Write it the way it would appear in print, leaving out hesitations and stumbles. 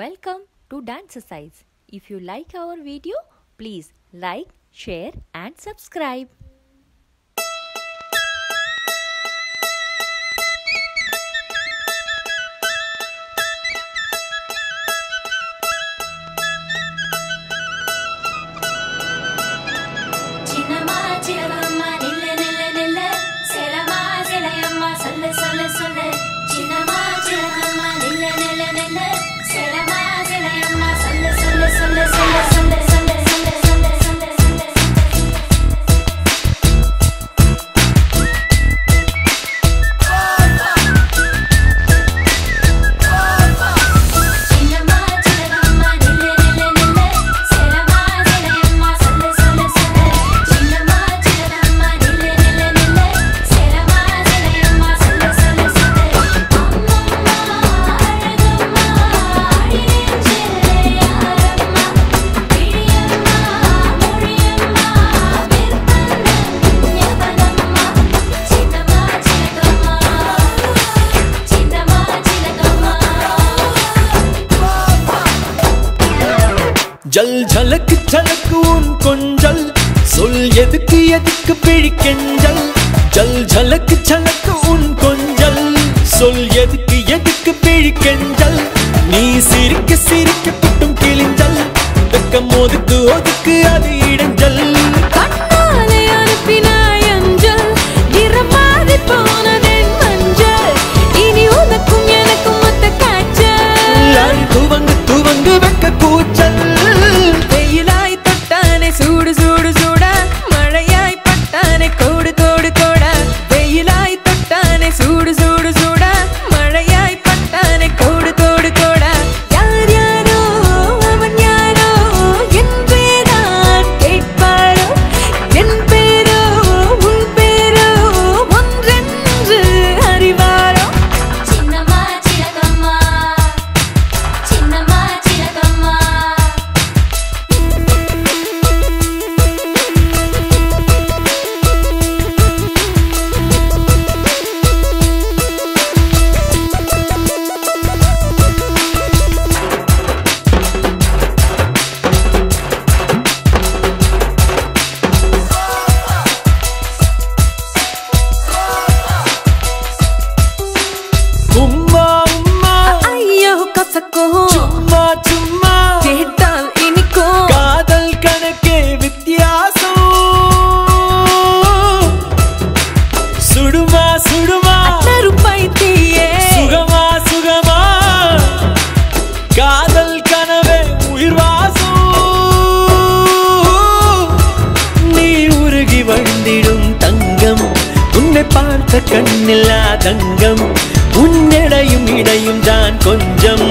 Welcome to Dancesize. If you like our video, please like, share and subscribe. जल झलक झलक उन कोंजल soul यदुक्कु यदुक्कु पिडिक्केंजल जल झलक झलक उन कोंजल सोल यदुक्कु यदुक्कु पिडिक्केंजल नी सिरिक्क सिरिक्क पुट्टुम किलिंजल வெக்கம் ஒதுக்கு ஒதுக்கு அது இடைஞ்சல் கண்ணாலே அனுப்பினாய் அஞ்சல் இரமாதி போனதென் மஞ்சள் இனி உனக்கும் எனக்கும் மொத்த காய்ச்சல் துவங்கு துவங்கு வெக்க கூச்சல் வெயிலாய் தொட்டானே சூடு சூடு சூடா மழையாய் பட்டானே கோடு கோடு கோடா வெயிலாய் தொட்டானே சூடு சூடு சூடா மழையாய் பட்டானே கோடு கோடு கோடா யார் யாரோ அவன் யாரோ என் பேரான் கேட்பாரோ என் பேரோ உன் பேரோ ஒன்றென்று அறிவாரோ சின்னம்மா சின்னம்மா சின்னம்மா சின்னம்மா உம்மா உம்மா ஐயோ கசக்கோ சும்மா சும்மா கேட்டால் இனிக்கும் காதல் கணக்கே வித்தியாசம் சுடுமா சுடுமா நறுப்பைத்தியே சுகமா சுகமா காதல் கனவே உயிர் வாசம் நீ உருகி வழிந்திடும் தங்கம் உன்னை பார்த்த கண்ணில்லா தங்கம் உன்னிடையும் இடையும் தான் கொஞ்சம்